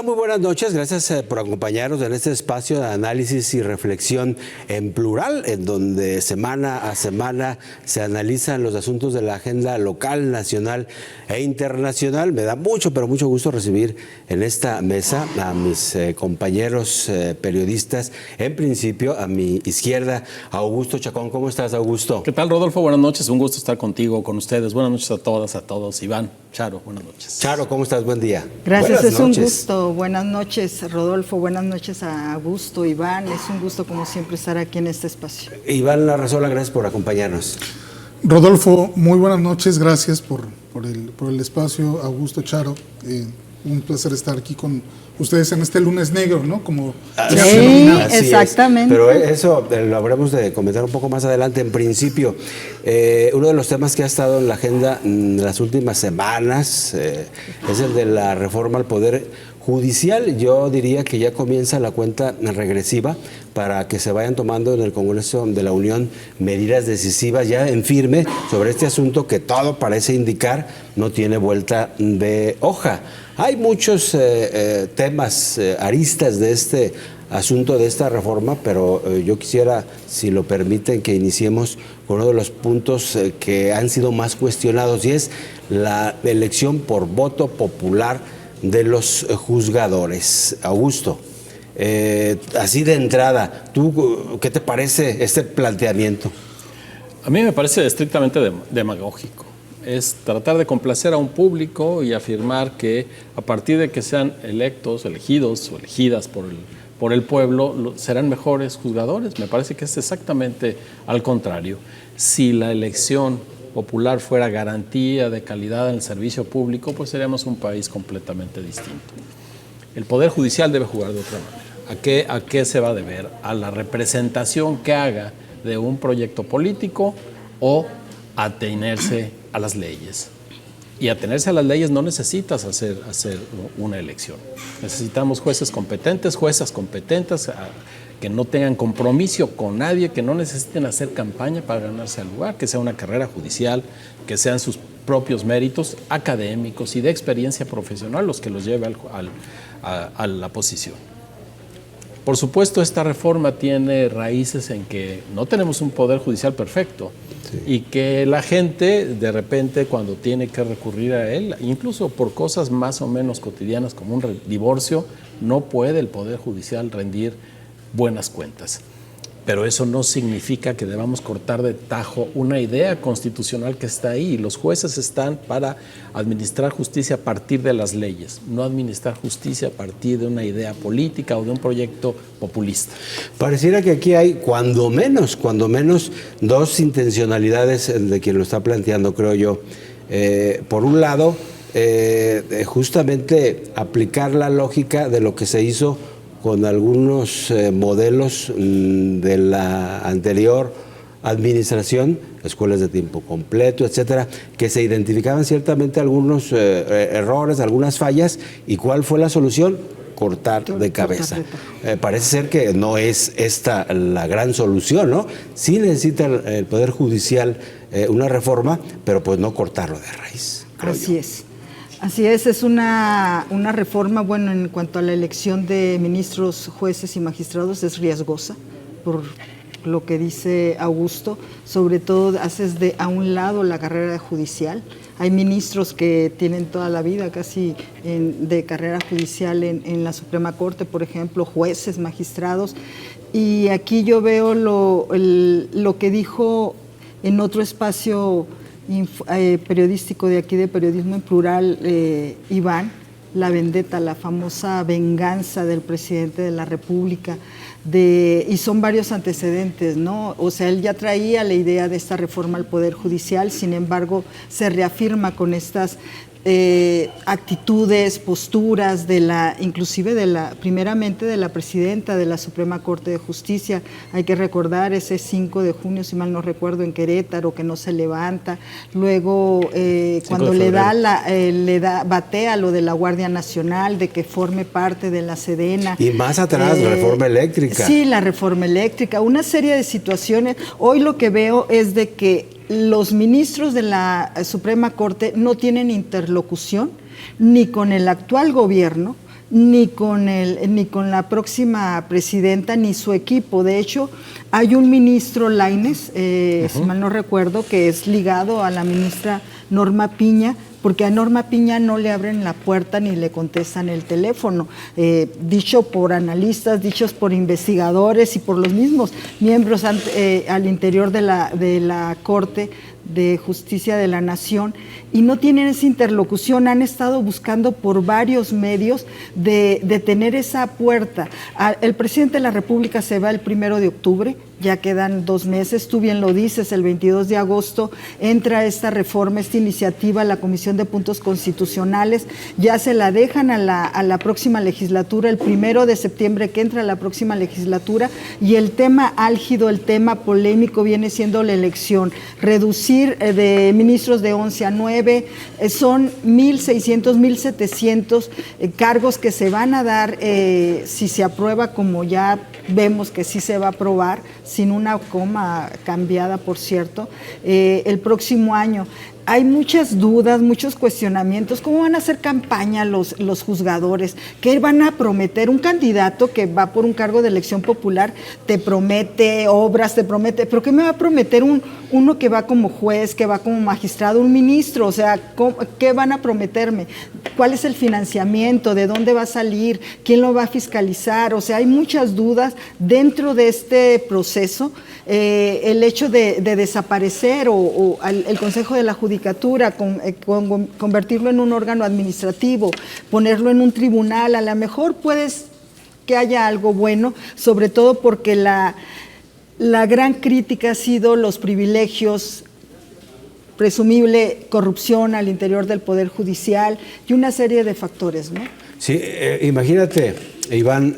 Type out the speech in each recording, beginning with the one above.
Muy buenas noches. Gracias por acompañarnos en este espacio de análisis y reflexión en plural, en donde semana a semana se analizan los asuntos de la agenda local, nacional e internacional. Me da mucho, pero mucho gusto recibir en esta mesa a mis compañeros periodistas. En principio, a mi izquierda, Augusto Chacón. ¿Cómo estás, Augusto? ¿Qué tal, Rodolfo? Buenas noches. Un gusto estar contigo, con ustedes. Buenas noches a todas, a todos. Iván, Charo, buenas noches. Charo, ¿cómo estás? Buen día. Gracias, Buenas noches. Un gusto. Buenas noches, Rodolfo. Buenas noches a Augusto, Iván. Es un gusto, como siempre, estar aquí en este espacio. Iván Larrazola, gracias por acompañarnos. Rodolfo, muy buenas noches. Gracias por el espacio. Augusto, Charo, un placer estar aquí con ustedes en este lunes negro, ¿no? Como sí, exactamente. Pero eso lo habremos de comentar un poco más adelante. En principio, uno de los temas que ha estado en la agenda en las últimas semanas es el de la reforma al Poder Judicial. Yo diría que ya comienza la cuenta regresiva para que se vayan tomando en el Congreso de la Unión medidas decisivas ya en firme sobre este asunto que todo parece indicar no tiene vuelta de hoja. Hay muchos temas, aristas de este asunto, de esta reforma, pero yo quisiera, si lo permiten, que iniciemos con uno de los puntos que han sido más cuestionados, y es la elección por voto popular de los juzgadores. Augusto, así de entrada, ¿tú qué te parece este planteamiento? A mí me parece estrictamente demagógico. Es tratar de complacer a un público y afirmar que a partir de que sean electos, elegidos o elegidas por el pueblo, serán mejores juzgadores. Me parece que es exactamente al contrario. Si la elección popular fuera garantía de calidad en el servicio público, pues seríamos un país completamente distinto. El Poder Judicial debe jugar de otra manera. ¿A qué se va a deber? A la representación que haga de un proyecto político o atenerse a las leyes. Y atenerse a las leyes no necesitas hacer una elección. Necesitamos jueces competentes, juezas competentes, que no tengan compromiso con nadie, que no necesiten hacer campaña para ganarse al lugar, que sea una carrera judicial, que sean sus propios méritos académicos y de experiencia profesional los que los lleve a la posición. Por supuesto, esta reforma tiene raíces en que no tenemos un poder judicial perfecto, sí, y que la gente, de repente, cuando tiene que recurrir a él, incluso por cosas más o menos cotidianas como un divorcio, no puede el Poder Judicial rendir buenas cuentas. Pero eso no significa que debamos cortar de tajo una idea constitucional que está ahí. Los jueces están para administrar justicia a partir de las leyes, no administrar justicia a partir de una idea política o de un proyecto populista. Pareciera que aquí hay cuando menos dos intencionalidades de quien lo está planteando, creo yo. Por un lado, justamente aplicar la lógica de lo que se hizo con algunos modelos de la anterior administración, escuelas de tiempo completo, etcétera, que se identificaban ciertamente algunos errores, algunas fallas. ¿Y cuál fue la solución? Cortar de cabeza. Parece ser que no es esta la gran solución, ¿no? Sí necesita el Poder Judicial una reforma, pero pues no cortarlo de raíz. Así es una reforma, bueno, en cuanto a la elección de ministros, jueces y magistrados es riesgosa, por lo que dice Augusto. Sobre todo haces a un lado la carrera judicial. Hay ministros que tienen toda la vida casi de carrera judicial en la Suprema Corte, por ejemplo, jueces, magistrados. Y aquí yo veo lo que dijo en otro espacio periodístico de aquí, de Periodismo en Plural, Iván, la vendetta, la famosa venganza del presidente de la República, y son varios antecedentes, ¿no? O sea, él ya traía la idea de esta reforma al Poder Judicial, sin embargo, se reafirma con estas actitudes, posturas inclusive primeramente de la presidenta de la Suprema Corte de Justicia. Hay que recordar ese 5 de junio, si mal no recuerdo, en Querétaro, que no se levanta. Luego, cuando batea lo de la Guardia Nacional, de que forme parte de la Sedena. Y más atrás, la reforma eléctrica. Sí, la reforma eléctrica, una serie de situaciones. Hoy lo que veo es de que los ministros de la Suprema Corte no tienen interlocución ni con el actual gobierno, ni con la próxima presidenta ni su equipo. De hecho, hay un ministro Lainez, si mal no recuerdo, que es ligado a la ministra Norma Piña, porque a Norma Piña no le abren la puerta ni le contestan el teléfono, dicho por analistas, dichos por investigadores y por los mismos miembros al interior de la Corte de Justicia de la Nación, y no tienen esa interlocución. Han estado buscando por varios medios de tener esa puerta. El presidente de la República se va el 1 de octubre, ya quedan 2 meses, tú bien lo dices, el 22 de agosto entra esta reforma, esta iniciativa a la Comisión de Puntos Constitucionales, ya se la dejan a la próxima legislatura, el 1 de septiembre que entra la próxima legislatura, y el tema álgido, el tema polémico viene siendo la elección, reducir de ministros de 11 a 9, son 1.600, 1.700 cargos que se van a dar si se aprueba, como ya vemos que sí se va a aprobar, sin una coma cambiada, por cierto, el próximo año. Hay muchas dudas, muchos cuestionamientos. ¿Cómo van a hacer campaña los juzgadores? ¿Qué van a prometer? Un candidato que va por un cargo de elección popular te promete obras, te promete, pero ¿qué me va a prometer uno que va como juez, que va como magistrado, un ministro? O sea, ¿qué van a prometerme? ¿Cuál es el financiamiento? ¿De dónde va a salir? ¿Quién lo va a fiscalizar? O sea, hay muchas dudas dentro de este proceso. El hecho de desaparecer el Consejo de la Judicatura, convertirlo en un órgano administrativo, ponerlo en un tribunal, a lo mejor puedes que haya algo bueno, sobre todo porque la gran crítica ha sido los privilegios, presumible corrupción al interior del Poder Judicial y una serie de factores, ¿no? Sí, imagínate, Iván,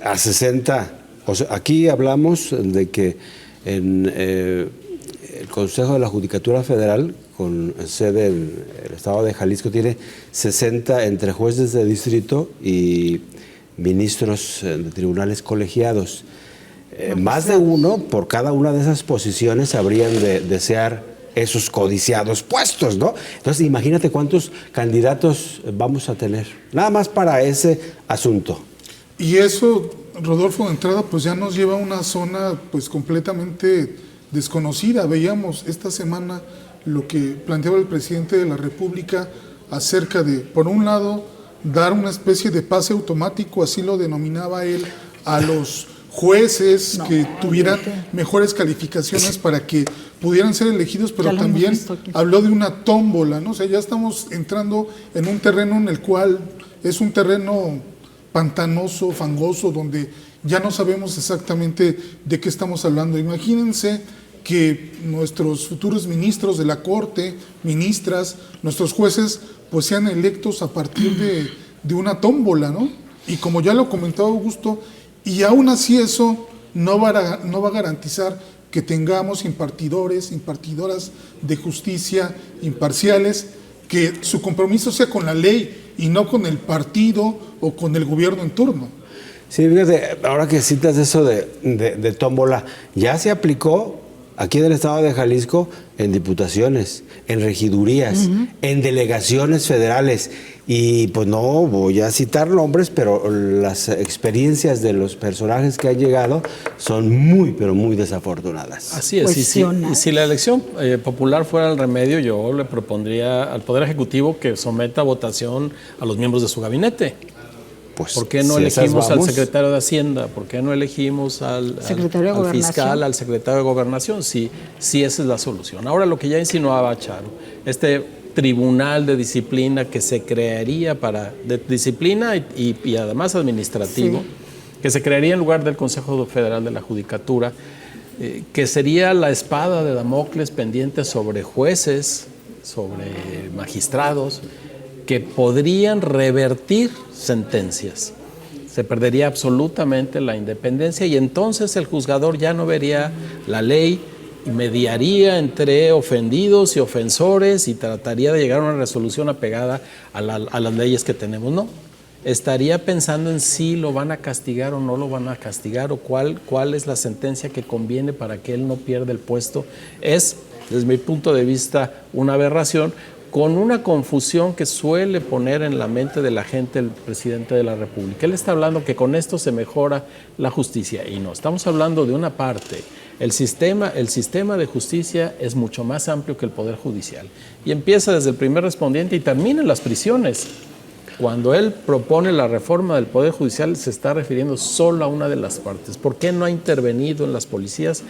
a 60, o sea, aquí hablamos de que en el Consejo de la Judicatura Federal, con sede en el estado de Jalisco, tiene 60 entre jueces de distrito y ministros de tribunales colegiados. Más de uno por cada una de esas posiciones habrían de desear esos codiciados puestos, ¿no? Entonces imagínate cuántos candidatos vamos a tener, nada más para ese asunto. Y eso, Rodolfo, de entrada, pues ya nos lleva a una zona pues completamente desconocida. Veíamos esta semana lo que planteaba el presidente de la República acerca de, por un lado, dar una especie de pase automático, así lo denominaba él, a los jueces que tuvieran mejores calificaciones para que pudieran ser elegidos, pero también habló de una tómbola, ¿no? O sea, ya estamos entrando en un terreno en el cual es un terreno pantanoso, fangoso, donde ya no sabemos exactamente de qué estamos hablando. Imagínense que nuestros futuros ministros de la Corte, ministras, nuestros jueces, pues sean electos a partir de una tómbola, ¿no? Y como ya lo comentaba Augusto, y aún así eso no va a garantizar que tengamos impartidores, impartidoras de justicia imparciales, que su compromiso sea con la ley y no con el partido o con el gobierno en turno. Sí, fíjate, ahora que citas eso de tómbola, ya se aplicó aquí en el estado de Jalisco en diputaciones, en regidurías, en delegaciones federales. Y pues no voy a citar nombres, pero las experiencias de los personajes que han llegado son muy, pero muy desafortunadas. Así es, y si la elección popular fuera el remedio, yo le propondría al Poder Ejecutivo que someta a votación a los miembros de su gabinete. Pues, ¿por qué no elegimos al secretario de Hacienda? ¿Por qué no elegimos al fiscal, al secretario de Gobernación? Sí, esa es la solución. Ahora, lo que ya insinuaba Charo, tribunal de disciplina que se crearía de disciplina y además administrativo, que se crearía en lugar del Consejo Federal de la Judicatura, que sería la espada de Damocles pendiente sobre jueces, sobre magistrados, que podrían revertir sentencias. Se perdería absolutamente la independencia y entonces el juzgador ya no vería la ley y mediaría entre ofendidos y ofensores y trataría de llegar a una resolución apegada a las leyes que tenemos. No, estaría pensando en si lo van a castigar o no lo van a castigar o cuál es la sentencia que conviene para que él no pierda el puesto. Es, desde mi punto de vista, una aberración, con una confusión que suele poner en la mente de la gente el presidente de la República. Él está hablando que con esto se mejora la justicia, y no, estamos hablando de una parte. El sistema de justicia es mucho más amplio que el Poder Judicial, y empieza desde el primer respondiente y termina en las prisiones. Cuando él propone la reforma del Poder Judicial, se está refiriendo solo a una de las partes. ¿Por qué no ha intervenido en las policías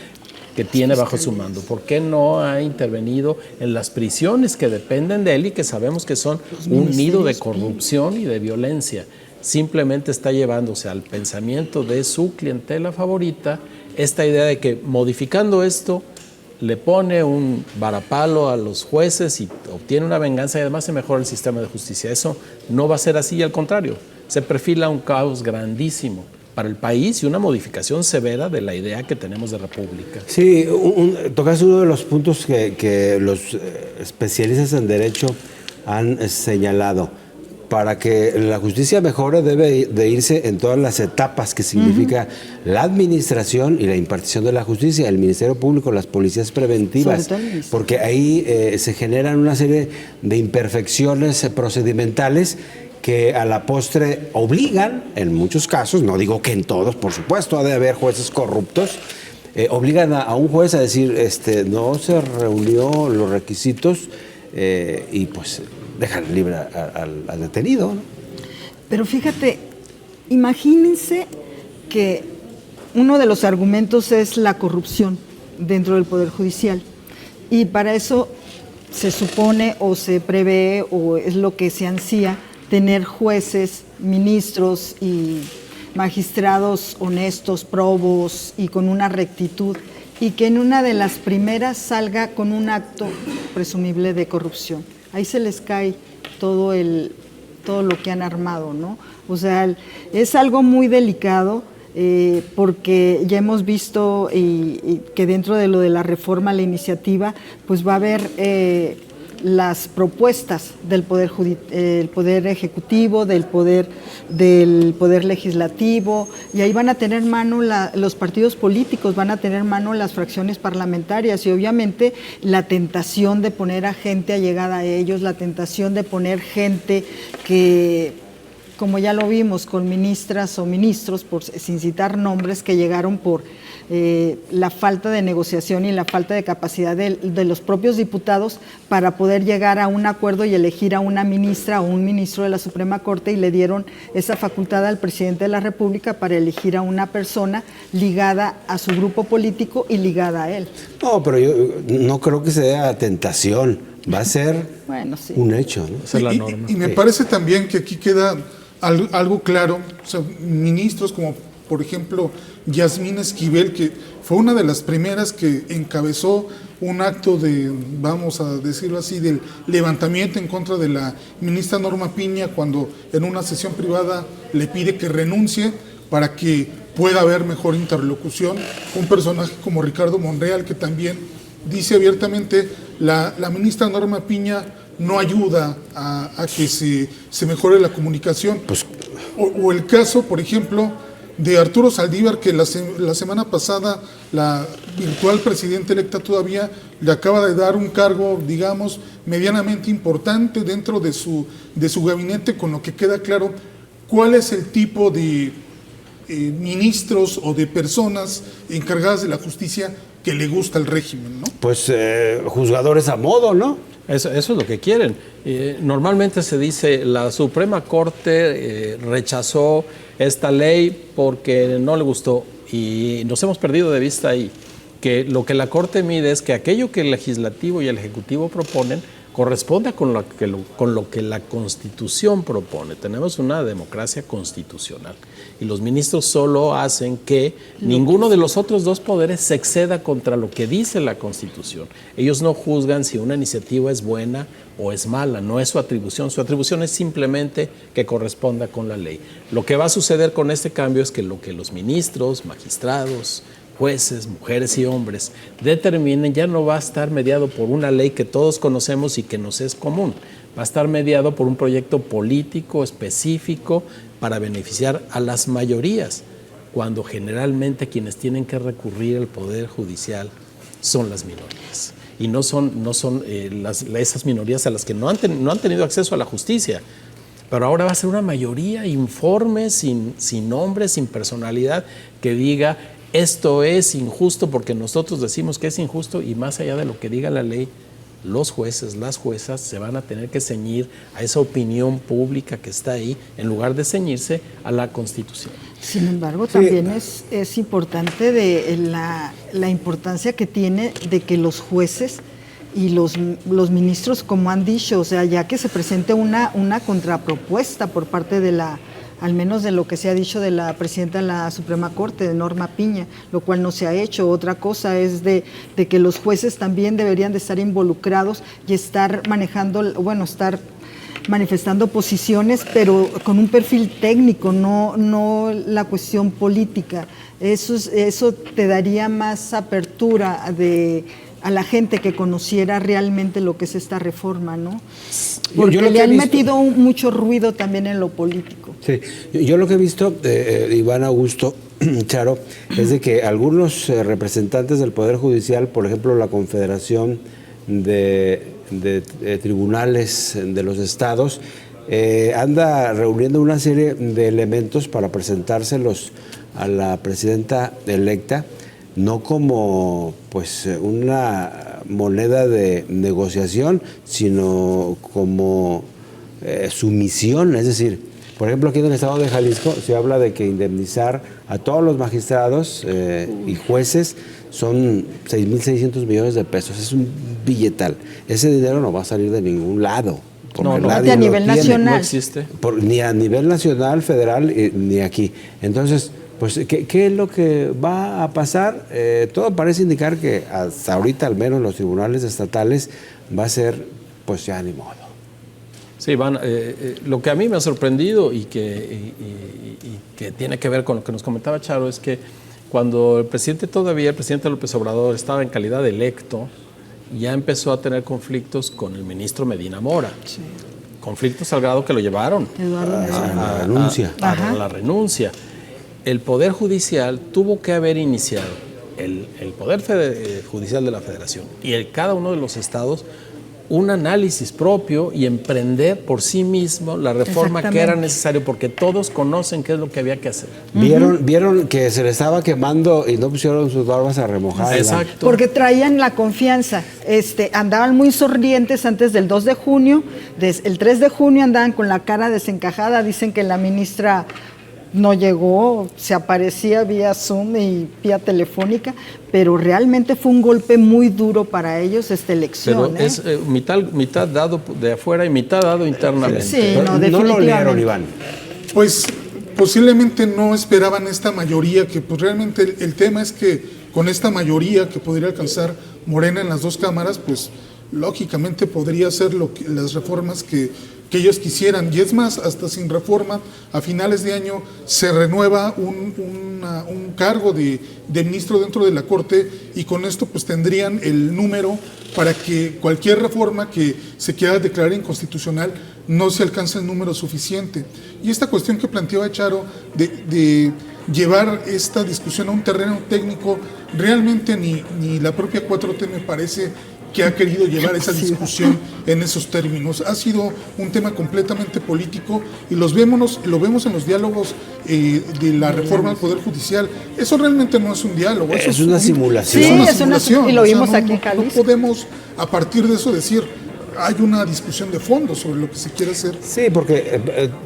que tiene bajo su mando? ¿Por qué no ha intervenido en las prisiones que dependen de él y que sabemos que son un nido de corrupción y de violencia? Simplemente está llevándose al pensamiento de su clientela favorita esta idea de que modificando esto le pone un varapalo a los jueces y obtiene una venganza, y además se mejora el sistema de justicia. Eso no va a ser así, y al contrario, se perfila un caos grandísimo para el país y una modificación severa de la idea que tenemos de república. Sí, tocas uno de los puntos que los especialistas en derecho han señalado. Para que la justicia mejore debe de irse en todas las etapas que significa la administración y la impartición de la justicia, el Ministerio Público, las policías preventivas, porque ahí se generan una serie de imperfecciones procedimentales que a la postre obligan, en muchos casos, no digo que en todos, por supuesto, ha de haber jueces corruptos, obligan a un juez a decir, no se reunió los requisitos y pues dejan libre al detenido, ¿no? Pero fíjate, imagínense que uno de los argumentos es la corrupción dentro del Poder Judicial, y para eso se supone o se prevé o es lo que se ansía tener jueces, ministros y magistrados honestos, probos y con una rectitud, y que en una de las primeras salga con un acto presumible de corrupción. Ahí se les cae todo lo que han armado, ¿no? O sea, es algo muy delicado porque ya hemos visto que dentro de lo de la reforma, la iniciativa, pues va a haber las propuestas del el poder ejecutivo, del poder legislativo, y ahí van a tener mano los partidos políticos, van a tener mano las fracciones parlamentarias, y obviamente la tentación de poner a gente allegada a ellos, la tentación de poner gente que, como ya lo vimos con ministras o ministros, sin citar nombres, que llegaron por la falta de negociación y la falta de capacidad de los propios diputados para poder llegar a un acuerdo y elegir a una ministra o un ministro de la Suprema Corte, y le dieron esa facultad al presidente de la República para elegir a una persona ligada a su grupo político y ligada a él. No, pero yo no creo que sea tentación, va a ser un hecho, ¿no? Esa es la norma. Y me parece también que aquí queda algo claro, o sea, ministros como por ejemplo Yasmín Esquivel, que fue una de las primeras que encabezó un acto de, vamos a decirlo así, del levantamiento en contra de la ministra Norma Piña, cuando en una sesión privada le pide que renuncie para que pueda haber mejor interlocución. Un personaje como Ricardo Monreal, que también dice abiertamente, la ministra Norma Piña no ayuda a que se mejore la comunicación. Pues, o el caso, por ejemplo, de Arturo Saldívar, que la semana pasada la virtual presidenta electa todavía le acaba de dar un cargo, digamos, medianamente importante dentro de su gabinete, con lo que queda claro cuál es el tipo de ministros o de personas encargadas de la justicia que le gusta el régimen, ¿no? Pues juzgadores a modo, ¿no? Eso es lo que quieren. Normalmente se dice, la Suprema Corte rechazó esta ley porque no le gustó, y nos hemos perdido de vista ahí que lo que la Corte mide es que aquello que el Legislativo y el Ejecutivo proponen corresponde con lo que la Constitución propone. Tenemos una democracia constitucional y los ministros solo hacen que ninguno de los otros dos poderes se exceda contra lo que dice la Constitución. Ellos no juzgan si una iniciativa es buena o es mala, no es su atribución. Su atribución es simplemente que corresponda con la ley. Lo que va a suceder con este cambio es que lo que los ministros, magistrados, jueces, mujeres y hombres determinen ya no va a estar mediado por una ley que todos conocemos y que nos es común, va a estar mediado por un proyecto político específico para beneficiar a las mayorías, cuando generalmente quienes tienen que recurrir al Poder Judicial son las minorías. y no son esas minorías a las que no han tenido acceso a la justicia. Pero ahora va a ser una mayoría informe, sin nombre, sin personalidad, que diga esto es injusto porque nosotros decimos que es injusto, y más allá de lo que diga la ley, los jueces, las juezas se van a tener que ceñir a esa opinión pública que está ahí, en lugar de ceñirse a la Constitución. Sin embargo, también es importante la importancia que tiene de que los jueces y los ministros, como han dicho, o sea, ya que se presente una contrapropuesta por parte de al menos de lo que se ha dicho de la presidenta de la Suprema Corte, de Norma Piña, lo cual no se ha hecho. Otra cosa es de que los jueces también deberían de estar involucrados y estar estar manifestando posiciones, pero con un perfil técnico, no la cuestión política. Eso te daría más apertura a la gente que conociera realmente lo que es esta reforma, ¿no? Porque le han metido mucho ruido también en lo político. Sí, yo lo que he visto, Iván Augusto, Charo, es de que algunos representantes del Poder Judicial, por ejemplo, la Confederación de Tribunales de los Estados, anda reuniendo una serie de elementos para presentárselos a la presidenta electa, no como pues una moneda de negociación, sino como sumisión. Es decir, por ejemplo, aquí en el estado de Jalisco se habla de que indemnizar a todos los magistrados y jueces son 6.600 millones de pesos. Es un billetal. Ese dinero no va a salir de ningún lado. No, a nivel nacional. No existe. Ni a nivel nacional, federal, ni aquí. Entonces, pues, ¿qué es lo que va a pasar? Todo parece indicar que hasta ahorita, al menos los tribunales estatales, va a ser, pues ya ni modo. Sí, Iván, lo que a mí me ha sorprendido y que tiene que ver con lo que nos comentaba Charo es que cuando el presidente López Obrador estaba en calidad de electo, ya empezó a tener conflictos con el ministro Medina Mora. Sí. Conflictos al grado que lo llevaron a la renuncia. El Poder Judicial tuvo que haber iniciado, el Poder Judicial de la Federación y cada uno de los estados, un análisis propio y emprender por sí mismo la reforma que era necesario, porque todos conocen qué es lo que había que hacer. Vieron que se les estaba quemando y no pusieron sus barbas a remojar. Exacto. Porque traían la confianza. Andaban muy sonrientes antes del 2 de junio. El 3 de junio andaban con la cara desencajada. Dicen que la ministra no llegó, se aparecía vía Zoom y vía telefónica, pero realmente fue un golpe muy duro para ellos esta elección. Pero es mitad dado de afuera y mitad dado internamente. Sí, no lo leyeron, Iván. Pues posiblemente no esperaban esta mayoría, que pues realmente el tema es que con esta mayoría que podría alcanzar Morena en las dos cámaras, pues lógicamente podría ser las reformas que ellos quisieran. Y es más, hasta sin reforma, a finales de año se renueva un cargo de ministro dentro de la Corte, y con esto pues tendrían el número para que cualquier reforma que se quiera declarar inconstitucional no se alcance el número suficiente. Y esta cuestión que planteaba Charo de llevar esta discusión a un terreno técnico, realmente ni la propia 4T me parece que ha querido llevar esa discusión en esos términos. Ha sido un tema completamente político, y lo vemos en los diálogos de la reforma al Poder Judicial. Eso realmente no es un diálogo. Eso es una simulación. Sí, es una simulación. Y lo vimos aquí en Jalisco. No podemos a partir de eso decir hay una discusión de fondo sobre lo que se quiere hacer. Sí, porque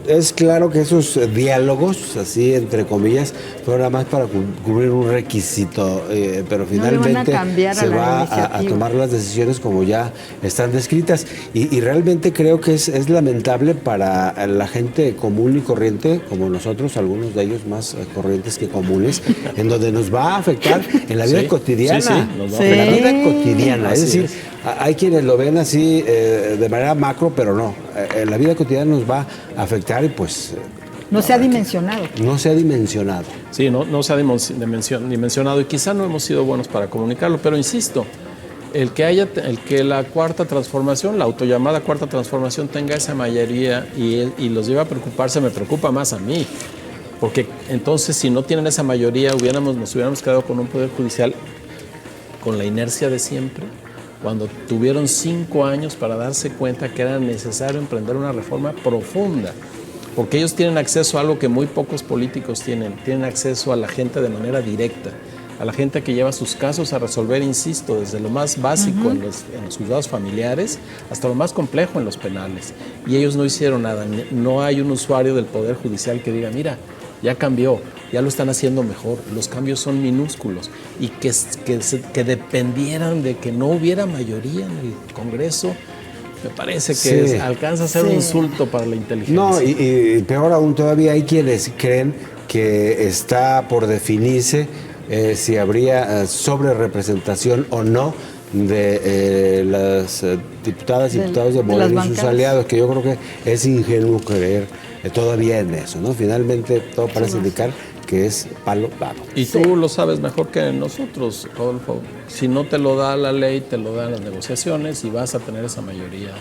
es claro que esos diálogos, así entre comillas, fueron nada más para cubrir un requisito, pero finalmente se va a tomar las decisiones como ya están descritas. Y realmente creo que es lamentable para la gente común y corriente, como nosotros, algunos de ellos más corrientes que comunes, en donde nos va a afectar en la vida cotidiana. En la vida cotidiana. Es decir, hay quienes lo ven así de manera macro, pero no. En la vida cotidiana nos va a afectar y pues... No se ha dimensionado. No se ha dimensionado. Sí, no se ha dimensionado, y quizá no hemos sido buenos para comunicarlo, pero insisto, el que la cuarta transformación, la autollamada cuarta transformación, tenga esa mayoría y los lleva a preocuparse, me preocupa más a mí. Porque entonces, si no tienen esa mayoría, nos hubiéramos quedado con un Poder Judicial con la inercia de siempre, cuando tuvieron 5 años para darse cuenta que era necesario emprender una reforma profunda, porque ellos tienen acceso a algo que muy pocos políticos tienen acceso a la gente de manera directa, a la gente que lleva sus casos a resolver, insisto, desde lo más básico en los juzgados familiares hasta lo más complejo en los penales. Y ellos no hicieron nada, no hay un usuario del Poder Judicial que diga, mira, ya cambió, ya lo están haciendo mejor, los cambios son minúsculos, y que dependieran de que no hubiera mayoría en el Congreso, me parece que alcanza a ser un insulto para la inteligencia. No, y peor aún, todavía hay quienes creen que está por definirse si habría sobrerepresentación o no de las diputadas y diputados de Morena y sus aliados, que yo creo que es ingenuo creer todavía en eso, ¿no? Finalmente todo parece indicar que es palo dado. Y tú lo sabes mejor que nosotros, Rodolfo. Si no te lo da la ley, te lo dan las negociaciones y vas a tener esa mayoría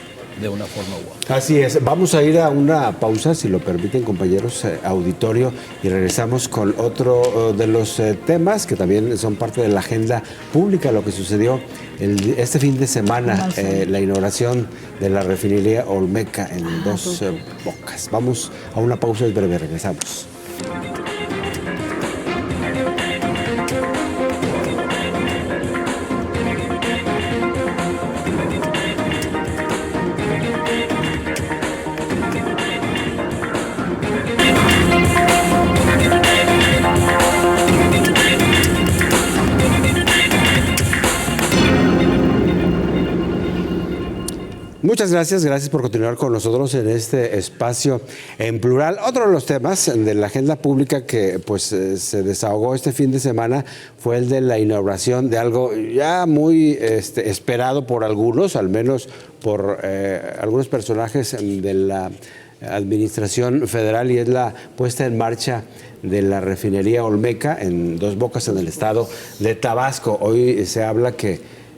de una forma u otra. Así es. Vamos a ir a una pausa, si lo permiten, compañeros, auditorio, y regresamos con otro de los temas que también son parte de la agenda pública, lo que sucedió este fin de semana, la inauguración de la refinería Olmeca en Dos Bocas. Vamos a una pausa y breve regresamos. Muchas gracias por continuar con nosotros en este espacio en plural. Otro de los temas de la agenda pública que pues se desahogó este fin de semana fue el de la inauguración de algo ya muy esperado por algunos, al menos por algunos personajes de la Administración Federal, y es la puesta en marcha de la refinería Olmeca en Dos Bocas, en el estado de Tabasco. Hoy se habla que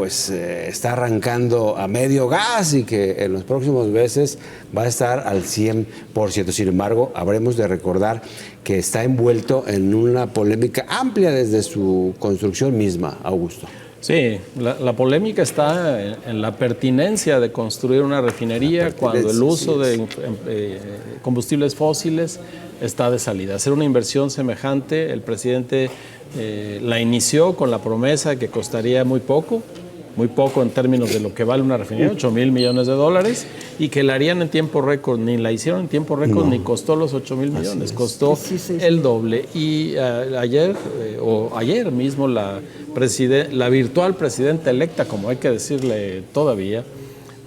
está arrancando a medio gas y que en los próximos meses va a estar al 100%. Sin embargo, habremos de recordar que está envuelto en una polémica amplia desde su construcción misma, Augusto. Sí, la polémica está en la pertinencia de construir una refinería cuando el uso de combustibles fósiles está de salida. Hacer una inversión semejante, el presidente la inició con la promesa de que costaría muy poco en términos de lo que vale una refinería, $8,000 millones, y que la harían en tiempo récord. Ni la hicieron en tiempo récord, ni costó los $8,000 millones, costó el doble. Y ayer mismo la virtual presidenta electa, como hay que decirle todavía,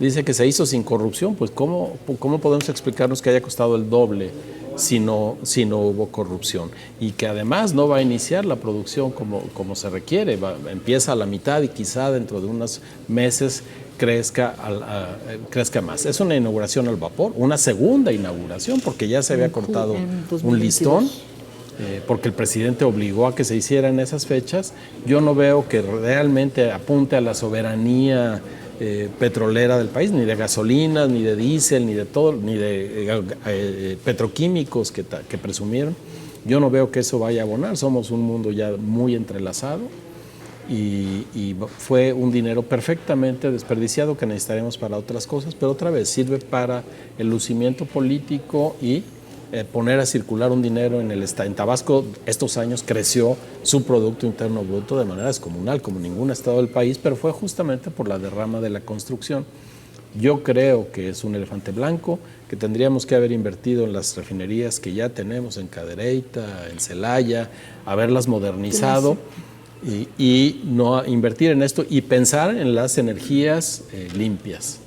dice que se hizo sin corrupción. Pues ¿cómo podemos explicarnos que haya costado el doble si no hubo corrupción? Y que además no va a iniciar la producción como se requiere, empieza a la mitad y quizá dentro de unos meses crezca más. Es una inauguración al vapor, una segunda inauguración, porque ya se había cortado un listón, porque el presidente obligó a que se hiciera en esas fechas. Yo no veo que realmente apunte a la soberanía petrolera del país, ni de gasolinas, ni de diésel, ni de todo, ni de petroquímicos que presumieron. Yo no veo que eso vaya a abonar. Somos un mundo ya muy entrelazado y fue un dinero perfectamente desperdiciado que necesitaremos para otras cosas, pero otra vez sirve para el lucimiento político y poner a circular un dinero en el estado. En Tabasco estos años creció su Producto Interno Bruto de manera descomunal, como ningún estado del país, pero fue justamente por la derrama de la construcción. Yo creo que es un elefante blanco, que tendríamos que haber invertido en las refinerías que ya tenemos en Cadereyta, en Celaya, haberlas modernizado y no invertir en esto y pensar en las energías limpias.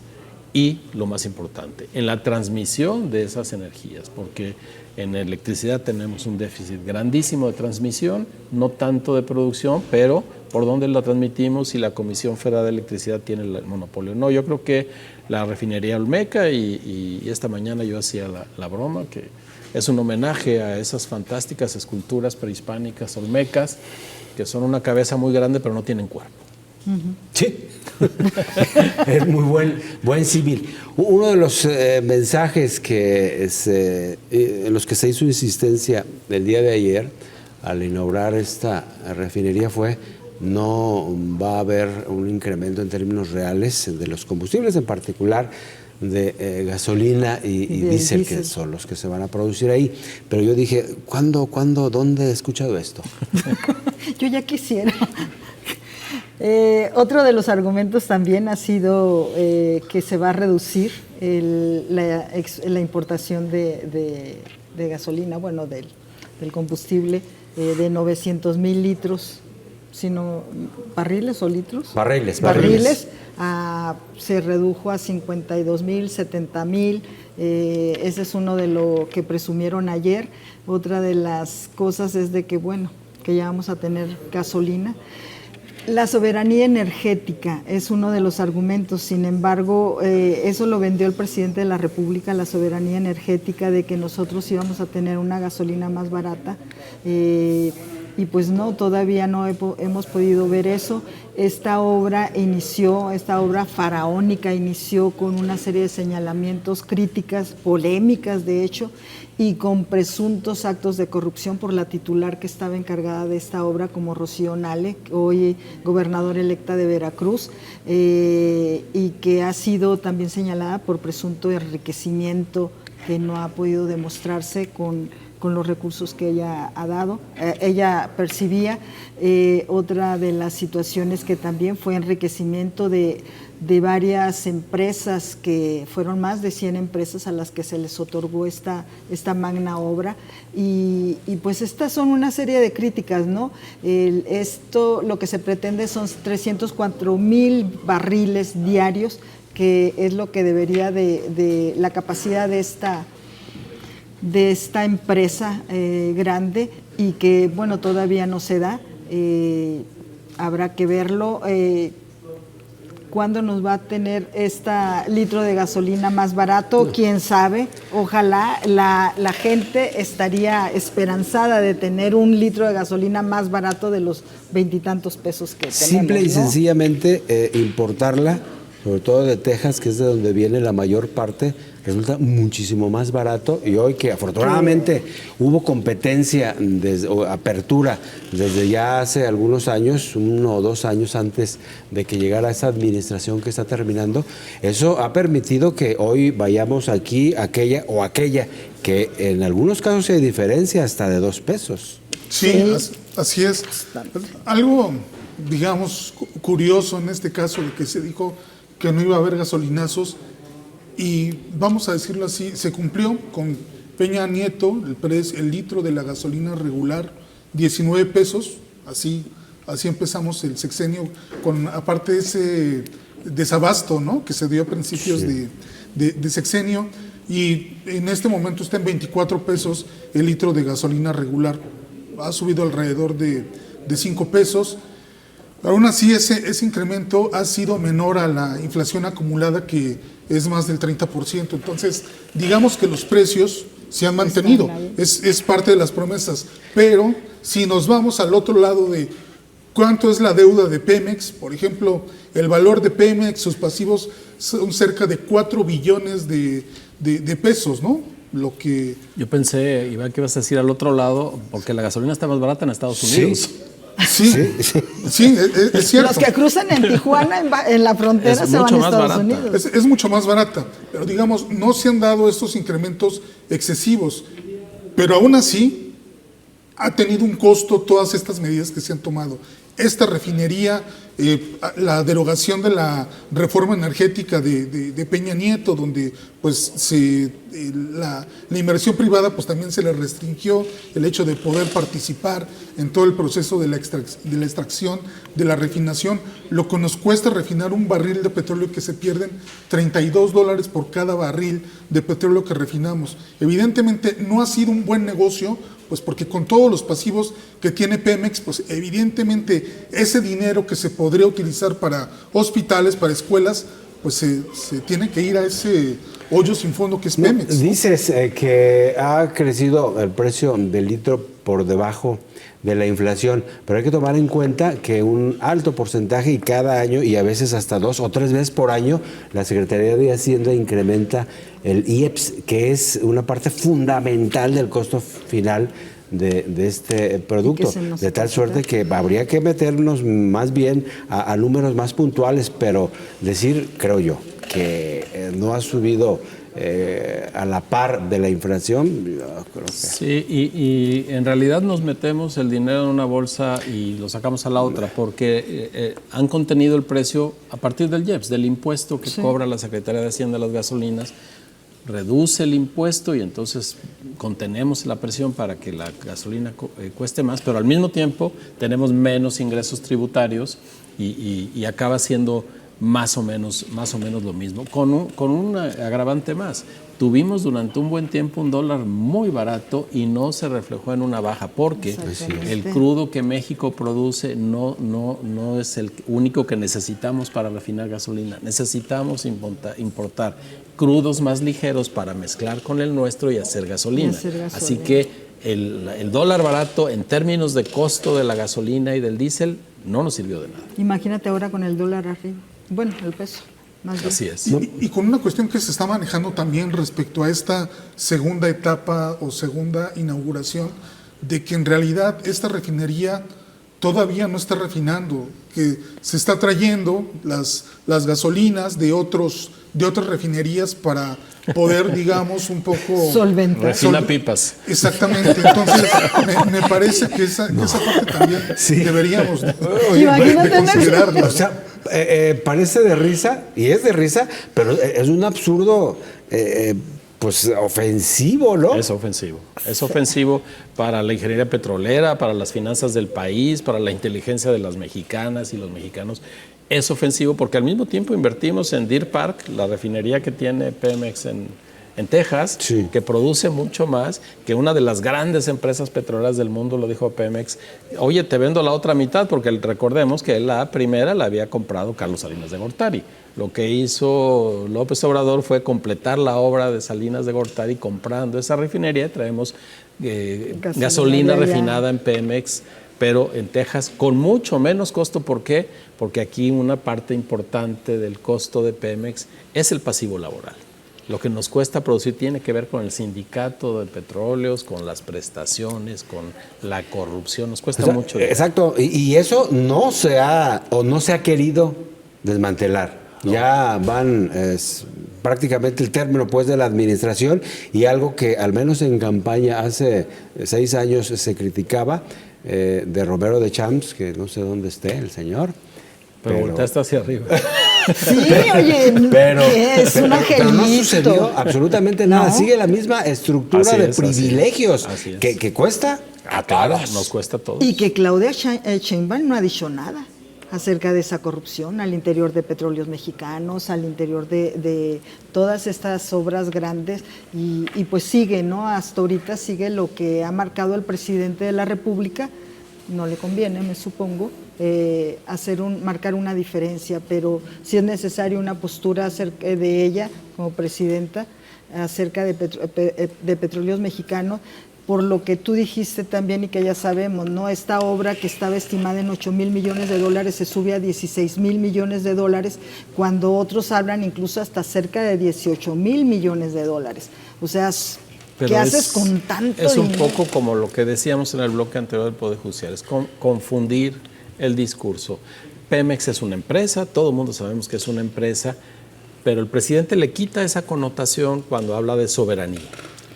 Y lo más importante, en la transmisión de esas energías, porque en electricidad tenemos un déficit grandísimo de transmisión, no tanto de producción, pero por dónde la transmitimos si la Comisión Federal de Electricidad tiene el monopolio. No, yo creo que la refinería Olmeca, y esta mañana yo hacía la broma, que es un homenaje a esas fantásticas esculturas prehispánicas olmecas, que son una cabeza muy grande pero no tienen cuerpo. Sí, es muy buen símil. Uno de los mensajes en los que se hizo insistencia el día de ayer al inaugurar esta refinería fue: no va a haber un incremento en términos reales de los combustibles, en particular de gasolina y diésel, que son los que se van a producir ahí. Pero yo dije, ¿cuándo, dónde he escuchado esto? Yo ya quisiera. Otro de los argumentos también ha sido que se va a reducir la importación de gasolina, bueno, del combustible, de 900,000 litros, sino barriles o litros. Barriles. Se redujo a 52,000, 70,000. Ese es uno de lo que presumieron ayer. Otra de las cosas es de que, bueno, que ya vamos a tener gasolina. La soberanía energética es uno de los argumentos. Sin embargo, eso lo vendió el presidente de la República, la soberanía energética, de que nosotros íbamos a tener una gasolina más barata. Y pues no, todavía no hemos podido ver eso. Esta obra faraónica inició con una serie de señalamientos, críticas, polémicas de hecho, y con presuntos actos de corrupción por la titular que estaba encargada de esta obra, como Rocío Nale, hoy gobernadora electa de Veracruz, y que ha sido también señalada por presunto enriquecimiento que no ha podido demostrarse con los recursos que ella percibía. Otra de las situaciones que también fue enriquecimiento de varias empresas, que fueron más de 100 empresas a las que se les otorgó esta magna obra, y pues estas son una serie de críticas, ¿no? Lo que se pretende son 304,000 barriles diarios, que es lo que debería de la capacidad de esta empresa grande, y que, bueno, todavía no se da. Habrá que verlo. ¿Cuándo nos va a tener litro de gasolina más barato? ¿Quién sabe? Ojalá. La gente estaría esperanzada de tener un litro de gasolina más barato de los 20 y tantos pesos que tenemos, Simple y ¿no? sencillamente importarla, sobre todo de Texas, que es de donde viene la mayor parte, resulta muchísimo más barato. Y hoy que afortunadamente hubo competencia, o apertura, desde ya hace algunos años, 1 o 2 años antes de que llegara esa administración que está terminando, eso ha permitido que hoy vayamos aquí, aquella, que en algunos casos hay diferencia hasta de 2 pesos. Sí, así es. Algo, digamos, curioso en este caso, de que se dijo que no iba a haber gasolinazos, y vamos a decirlo así, se cumplió con Peña Nieto. El litro de la gasolina regular, 19 pesos, así empezamos el sexenio, con aparte de ese desabasto, ¿no?, que se dio a principios de sexenio, y en este momento está en 24 pesos el litro de gasolina regular. Ha subido alrededor de 5 pesos. Aún así, ese incremento ha sido menor a la inflación acumulada, que es más del 30%. Entonces, digamos que los precios se han mantenido. Es parte de las promesas. Pero si nos vamos al otro lado de cuánto es la deuda de Pemex, por ejemplo, el valor de Pemex, sus pasivos son cerca de 4 billones de pesos, ¿no? Lo que... Yo pensé, Iván, que ibas a decir al otro lado, porque la gasolina está más barata en Estados Unidos. Sí, es cierto. Los que cruzan en Tijuana, en la frontera, se van a Estados Unidos. Es mucho más barata, pero digamos, no se han dado estos incrementos excesivos, pero aún así ha tenido un costo todas estas medidas que se han tomado. Esta refinería, la derogación de la reforma energética de Peña Nieto, donde pues la inversión privada pues también se le restringió el hecho de poder participar en todo el proceso de la extracción, de la refinación. Lo que nos cuesta refinar un barril de petróleo, que se pierden $32 por cada barril de petróleo que refinamos. Evidentemente no ha sido un buen negocio, pues porque con todos los pasivos que tiene Pemex, pues evidentemente ese dinero que se podría utilizar para hospitales, para escuelas, pues se tiene que ir a ese hoyo sin fondo que es Pemex. Dices que ha crecido el precio del litro por debajo de la inflación, pero hay que tomar en cuenta que un alto porcentaje, y cada año, y a veces hasta 2 o 3 veces por año, la Secretaría de Hacienda incrementa el IEPS, que es una parte fundamental del costo final de este producto, se nos de tal puede suerte que habría que meternos más bien a números más puntuales, pero decir, creo yo, que no ha subido a la par de la inflación, yo creo que... Sí, y en realidad nos metemos el dinero en una bolsa y lo sacamos a la otra, porque han contenido el precio a partir del IEPS, del impuesto que cobra la Secretaría de Hacienda a las gasolinas, reduce el impuesto y entonces contenemos la presión para que la gasolina cueste más, pero al mismo tiempo tenemos menos ingresos tributarios y acaba siendo más o menos lo mismo, con un agravante más. Tuvimos durante un buen tiempo un dólar muy barato y no se reflejó en una baja, porque el crudo que México produce no es el único que necesitamos para refinar gasolina. Necesitamos importar crudos más ligeros para mezclar con el nuestro y hacer gasolina. Así que el dólar barato en términos de costo de la gasolina y del diésel no nos sirvió de nada. Imagínate ahora con el dólar arriba. Bueno, el peso. Más bien. Así es. Y con una cuestión que se está manejando también respecto a esta segunda etapa o segunda inauguración, de que en realidad esta refinería todavía no está refinando, que se está trayendo las gasolinas de otras refinerías para poder, digamos, un poco... Solventar. Refina pipas. Exactamente. Entonces, me parece que esa parte también deberíamos de considerarla. O sea, parece de risa, y es de risa, pero es un absurdo pues ofensivo, ¿no? Es ofensivo. Es ofensivo para la ingeniería petrolera, para las finanzas del país, para la inteligencia de las mexicanas y los mexicanos. Es ofensivo porque al mismo tiempo invertimos en Deer Park, la refinería que tiene Pemex en Texas, que produce mucho más que una de las grandes empresas petroleras del mundo, lo dijo Pemex. Oye, te vendo la otra mitad, porque recordemos que la primera la había comprado Carlos Salinas de Gortari. Lo que hizo López Obrador fue completar la obra de Salinas de Gortari comprando esa refinería. Traemos gasolina refinada en Pemex, pero en Texas con mucho menos costo. ¿Por qué? Porque aquí una parte importante del costo de Pemex es el pasivo laboral. Lo que nos cuesta producir tiene que ver con el sindicato de petróleos, con las prestaciones, con la corrupción. Nos cuesta mucho. Exacto, y eso no se ha querido desmantelar. No. Ya van prácticamente el término pues de la administración, y algo que al menos en campaña hace 6 años se criticaba de Romero de Champs, que no sé dónde esté el señor. Pero volteaste hacia arriba. Sí, oye, es un angelito. Pero no sucedió absolutamente nada. ¿No? Sigue la misma estructura de privilegios que cuesta a todos. Nos cuesta a todos. Y que Claudia Sheinbaum no ha dicho nada acerca de esa corrupción al interior de Petróleos Mexicanos, al interior de todas estas obras grandes, y pues sigue, ¿no? Hasta ahorita sigue lo que ha marcado el presidente de la República. No le conviene, me supongo, marcar una diferencia, pero sí es necesaria una postura acerca de ella como presidenta acerca de Petróleos Mexicanos, por lo que tú dijiste también y que ya sabemos, ¿no? Esta obra que estaba estimada en $8,000 millones se sube a $16,000 millones, cuando otros hablan incluso hasta cerca de $18,000 millones. O sea, ¿qué haces con tanto dinero? Es un poco como lo que decíamos en el bloque anterior del Poder Judicial, es confundir el discurso. Pemex es una empresa, todo el mundo sabemos que es una empresa, pero el presidente le quita esa connotación cuando habla de soberanía.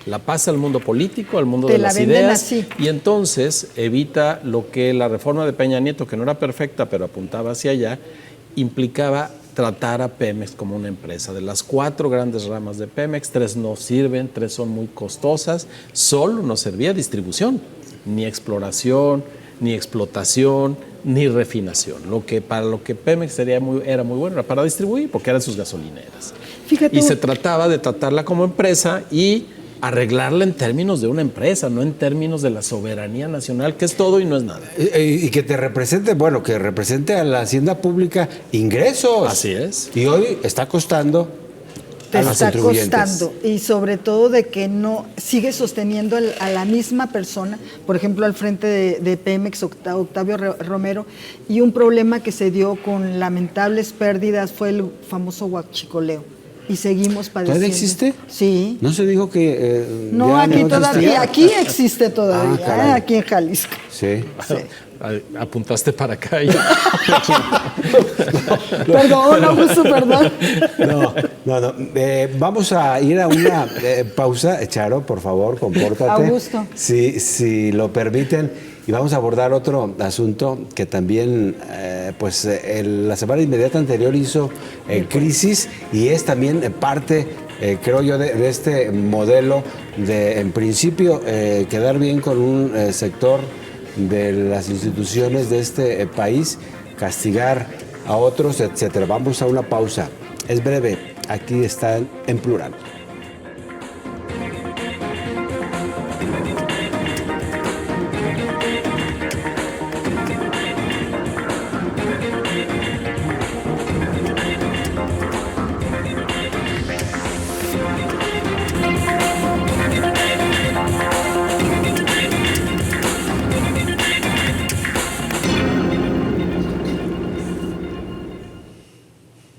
La pasa al mundo político, al mundo de las ideas, así. Y entonces evita lo que la reforma de Peña Nieto, que no era perfecta, pero apuntaba hacia allá, implicaba tratar a Pemex como una empresa. De las 4 grandes ramas de Pemex, 3 no sirven, 3 son muy costosas, solo nos servía distribución, ni exploración, ni explotación, ni refinación. Para lo que Pemex era muy bueno, era para distribuir, porque eran sus gasolineras. Fíjate. Y se trataba de tratarla como empresa y arreglarla en términos de una empresa, no en términos de la soberanía nacional, que es todo y no es nada. Y que que represente a la hacienda pública ingresos. Así es. Y hoy está costando a los contribuyentes. Está costando, y sobre todo de que no sigue sosteniendo a la misma persona, por ejemplo, al frente de Pemex, Octavio Romero, y un problema que se dio con lamentables pérdidas fue el famoso huachicoleo. y seguimos padeciendo. ¿Todavía existe? Sí. ¿No se dijo que No, ya aquí no todavía, existía? aquí existe todavía, caray. aquí en Jalisco. Sí. Sí. Apuntaste para acá y Perdón, Augusto, perdón. No. Vamos a ir a una pausa. Charo, por favor, compórtate. Augusto. Si lo permiten. Y vamos a abordar otro asunto que también, la semana inmediata anterior hizo crisis y es también parte, creo yo, de este modelo de, en principio, quedar bien con un sector de las instituciones de este país, castigar a otros, etcétera. Vamos a una pausa. Es breve. Aquí está en plural.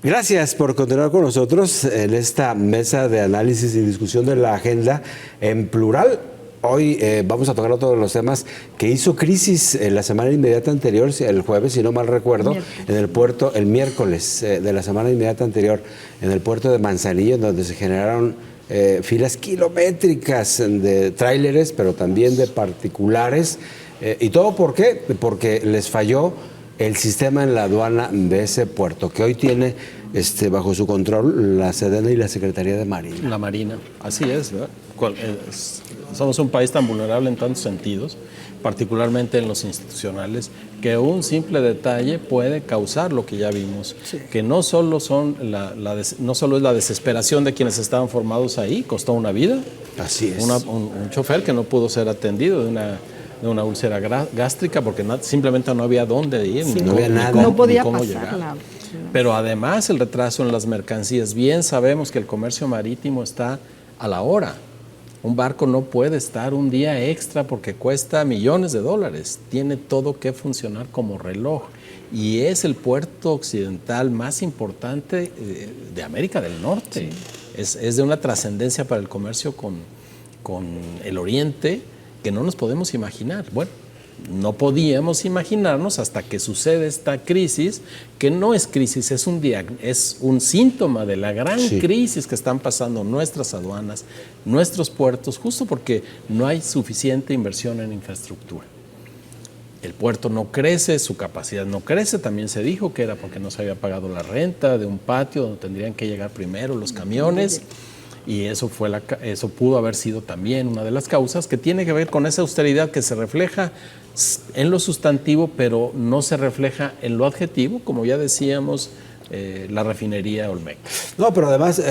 Gracias por continuar con nosotros en esta mesa de análisis y discusión de la agenda en plural. Hoy vamos a tocar otro de los temas que hizo crisis en la semana inmediata anterior, el jueves, si no mal recuerdo, en el puerto, el miércoles de la semana inmediata anterior, en el puerto de Manzanillo, donde se generaron filas kilométricas de tráileres, pero también de particulares. ¿Y todo por qué? Porque les falló el sistema en la aduana de ese puerto, que hoy tiene bajo su control la Sedena y la Secretaría de Marina. la Marina, así es, ¿verdad? Somos un país tan vulnerable en tantos sentidos, particularmente en los institucionales, que un simple detalle puede causar lo que ya vimos, que no solo no solo es la desesperación de quienes estaban formados ahí, costó una vida, Así es. un chofer que no pudo ser atendido de una úlcera gástrica porque simplemente no había dónde ir, Sí, no había nada. No podía cómo pasarla. llegar. Pero además el retraso en las mercancías. Bien sabemos que el comercio marítimo está a la hora. Un barco no puede estar un día extra porque cuesta millones de dólares. Tiene todo que funcionar como reloj. Y es el puerto occidental más importante de América del Norte. Sí. Es de una trascendencia para el comercio con el Oriente que no nos podemos imaginar. Bueno, no podíamos imaginarnos hasta que sucede esta crisis, que no es crisis, es un síntoma de la gran crisis que están pasando nuestras aduanas, nuestros puertos, justo porque no hay suficiente inversión en infraestructura. El puerto no crece, su capacidad no crece, también se dijo que era porque no se había pagado la renta de un patio donde tendrían que llegar primero los camiones. Y eso pudo haber sido también una de las causas, que tiene que ver con esa austeridad que se refleja en lo sustantivo, pero no se refleja en lo adjetivo, como ya decíamos, la refinería Olmeca. No, pero además,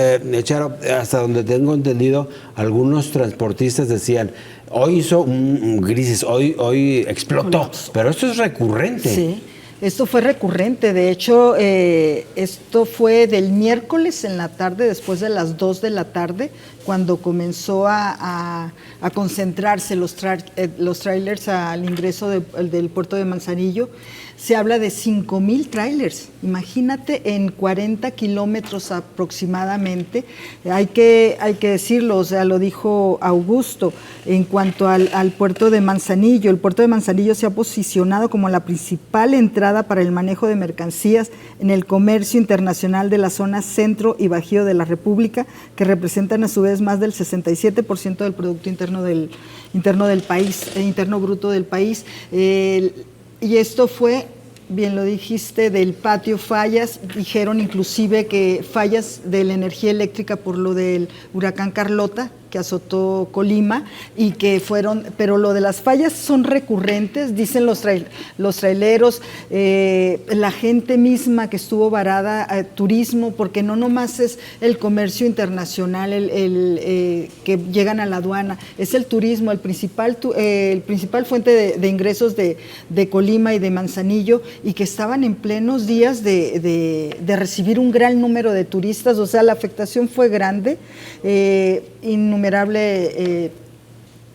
Charo, hasta donde tengo entendido, algunos transportistas decían, hoy hizo un crisis, hoy explotó, pero esto es recurrente. Sí. Esto fue recurrente, de hecho, esto fue del miércoles en la tarde, después de las 2 de la tarde, cuando comenzó a concentrarse los trailers al ingreso del puerto de Manzanillo. Se habla de 5,000 trailers, imagínate, en 40 kilómetros aproximadamente. Hay que decirlo, o sea, lo dijo Augusto, en cuanto al puerto de Manzanillo. El puerto de Manzanillo se ha posicionado como la principal entrada para el manejo de mercancías en el comercio internacional de la zona centro y bajío de la República, que representan a su vez más del 67% del Producto Interno del país, Interno Bruto del país. Y esto fue, bien lo dijiste, del patio, fallas, dijeron inclusive que fallas de la energía eléctrica por lo del huracán Carlota, que azotó Colima, y que pero lo de las fallas son recurrentes, dicen los traileros, la gente misma que estuvo varada, turismo, porque no nomás es el comercio internacional que llegan a la aduana, es el turismo, el principal fuente de ingresos de Colima y de Manzanillo, y que estaban en plenos días de recibir un gran número de turistas, o sea, la afectación fue grande, innumerable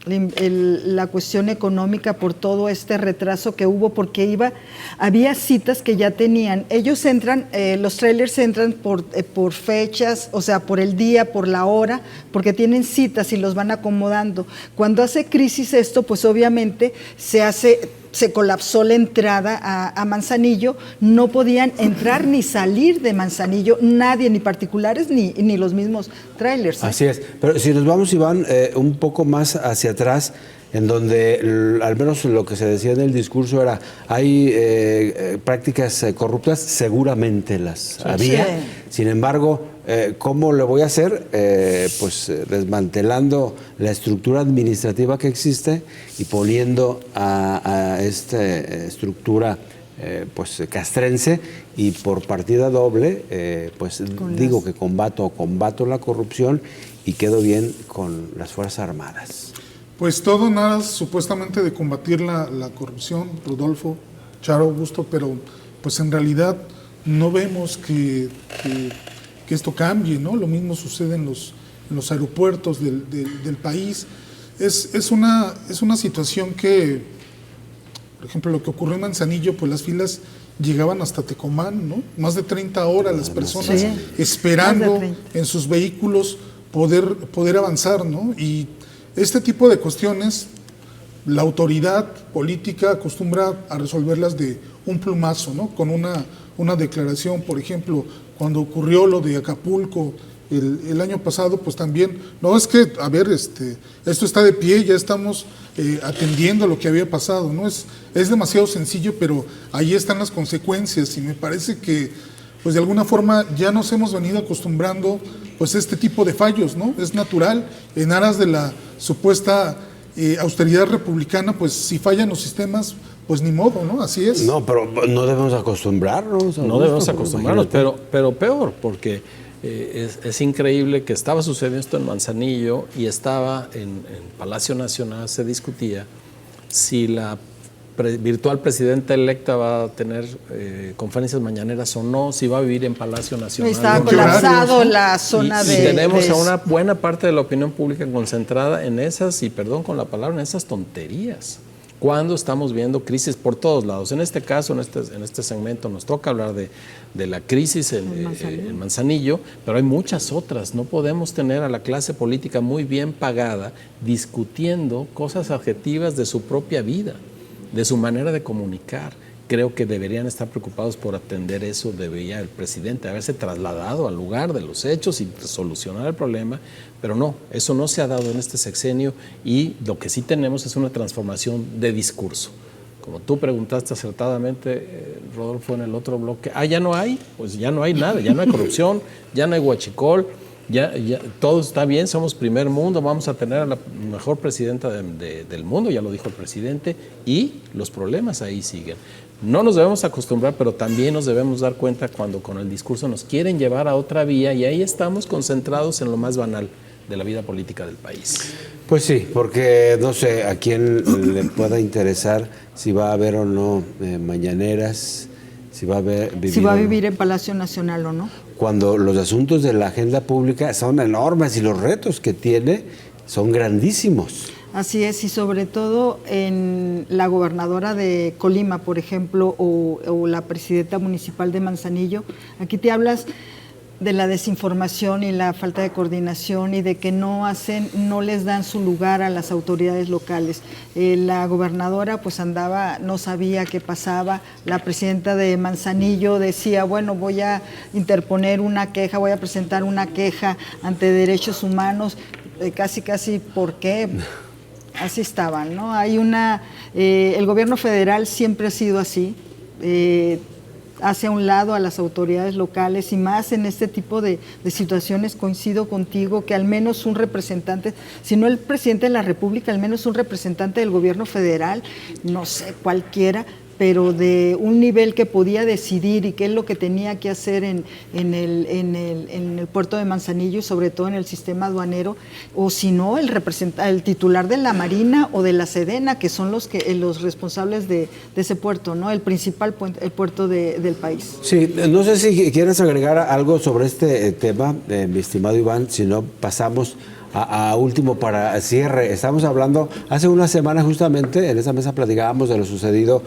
la cuestión económica por todo este retraso que hubo, porque había citas que ya tenían. Ellos entran, los trailers entran por fechas, o sea, por el día, por la hora, porque tienen citas y los van acomodando. Cuando hace crisis esto, pues obviamente se colapsó la entrada a Manzanillo, no podían entrar ni salir de Manzanillo nadie, ni particulares ni los mismos trailers. Así es, pero si nos vamos, Iván, un poco más hacia atrás, en donde al menos lo que se decía en el discurso era, hay prácticas corruptas, seguramente las había, sin embargo, ¿cómo lo voy a hacer? Pues desmantelando la estructura administrativa que existe y poniendo a esta estructura pues castrense, y por partida doble, pues digo que combato la corrupción y quedo bien con las Fuerzas Armadas. Pues todo nada supuestamente de combatir la corrupción, Rodolfo, Charo, Augusto, pero pues en realidad no vemos que esto cambie, ¿no? Lo mismo sucede en los aeropuertos del país. Es una situación que, por ejemplo, lo que ocurrió en Manzanillo, pues las filas llegaban hasta Tecomán, ¿no? Más de 30 horas las personas esperando en sus vehículos poder avanzar, ¿no? Y este tipo de cuestiones, la autoridad política acostumbra a resolverlas de un plumazo, ¿no? Con una declaración. Por ejemplo, cuando ocurrió lo de Acapulco el año pasado, pues también, no es que, a ver, esto está de pie, ya estamos atendiendo lo que había pasado, ¿no? Es demasiado sencillo, pero ahí están las consecuencias, y me parece que, pues de alguna forma ya nos hemos venido acostumbrando pues este tipo de fallos, ¿no? Es natural, en aras de la supuesta austeridad republicana, pues si fallan los sistemas, pues ni modo, ¿no? Así es. No, pero no debemos acostumbrarnos. No debemos acostumbrarnos, pero peor, porque es increíble que estaba sucediendo esto en Manzanillo y estaba en Palacio Nacional, se discutía si la virtual presidenta electa va a tener conferencias mañaneras o no, si va a vivir en Palacio Nacional. Estaba colapsado la zona y tenemos a una buena parte de la opinión pública concentrada en esas, y perdón con la palabra, en esas tonterías, cuando estamos viendo crisis por todos lados. En este caso, en este segmento, nos toca hablar de la crisis en Manzanillo, pero hay muchas otras. No podemos tener a la clase política muy bien pagada discutiendo cosas adjetivas de su propia vida, de su manera de comunicar. Creo que deberían estar preocupados por atender eso. Debería el presidente haberse trasladado al lugar de los hechos y solucionar el problema, pero no, eso no se ha dado en este sexenio, y lo que sí tenemos es una transformación de discurso. Como tú preguntaste acertadamente, Rodolfo, en el otro bloque, ya no hay, pues ya no hay nada, ya no hay corrupción, ya no hay huachicol, ya todo está bien, somos primer mundo, vamos a tener a la mejor presidenta del mundo, ya lo dijo el presidente, y los problemas ahí siguen. No nos debemos acostumbrar, pero también nos debemos dar cuenta cuando con el discurso nos quieren llevar a otra vía, y ahí estamos concentrados en lo más banal de la vida política del país. Pues sí, porque no sé a quién le pueda interesar si va a haber o no mañaneras, si va a vivir en Palacio Nacional o no. Cuando los asuntos de la agenda pública son enormes y los retos que tiene son grandísimos. Así es, y sobre todo en la gobernadora de Colima, por ejemplo, o la presidenta municipal de Manzanillo. Aquí te hablas de la desinformación y la falta de coordinación, y de que no les dan su lugar a las autoridades locales. La gobernadora pues no sabía qué pasaba. La presidenta de Manzanillo decía, bueno, voy a interponer una queja, voy a presentar una queja ante Derechos Humanos, casi, ¿por qué? Así estaban, ¿no? El gobierno federal siempre ha sido así, hace a un lado a las autoridades locales, y más en este tipo de situaciones. Coincido contigo que al menos un representante, si no el presidente de la República, al menos un representante del gobierno federal, no sé, cualquiera, pero de un nivel que podía decidir y qué es lo que tenía que hacer en el puerto de Manzanillo, y sobre todo en el sistema aduanero, o si no, el titular de la Marina o de la Sedena, que son los responsables de ese puerto, ¿no? El principal puerto del país. Sí, no sé si quieres agregar algo sobre este tema, mi estimado Iván, si no pasamos a último para cierre. Estamos hablando, hace una semana justamente, en esa mesa platicábamos de lo sucedido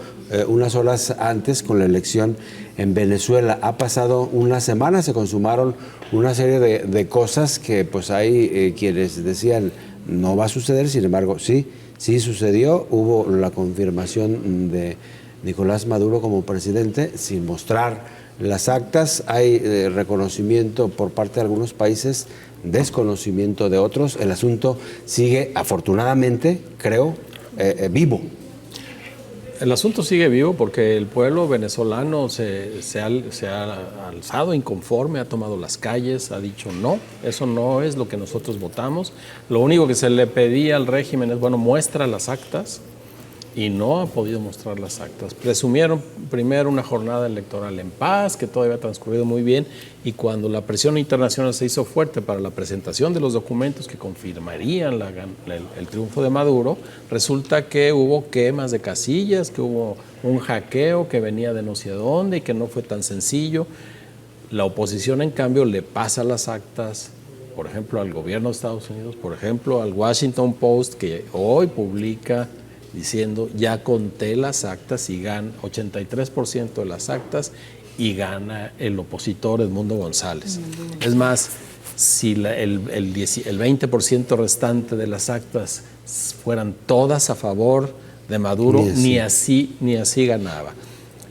unas horas antes con la elección en Venezuela. Ha pasado una semana, se consumaron una serie de cosas que pues hay quienes decían no va a suceder, sin embargo sí sucedió. Hubo la confirmación de Nicolás Maduro como presidente sin mostrar las actas. Hay reconocimiento por parte de algunos países, desconocimiento de otros. El asunto sigue, afortunadamente, creo, vivo. El asunto sigue vivo porque el pueblo venezolano se ha alzado inconforme, ha tomado las calles, ha dicho no, eso no es lo que nosotros votamos. Lo único que se le pedía al régimen es, bueno, muestra las actas, y no ha podido mostrar las actas. Presumieron primero una jornada electoral en paz, que todo había transcurrido muy bien, y cuando la presión internacional se hizo fuerte para la presentación de los documentos que confirmarían el triunfo de Maduro, resulta que hubo quemas de casillas, que hubo un hackeo que venía de no sé dónde y que no fue tan sencillo. La oposición, en cambio, le pasa las actas, por ejemplo, al gobierno de Estados Unidos, por ejemplo, al Washington Post, que hoy publica diciendo ya conté las actas y gana 83% de las actas y gana el opositor Edmundo González. Es más, si el 20% restante de las actas fueran todas a favor de Maduro, ni así ganaba.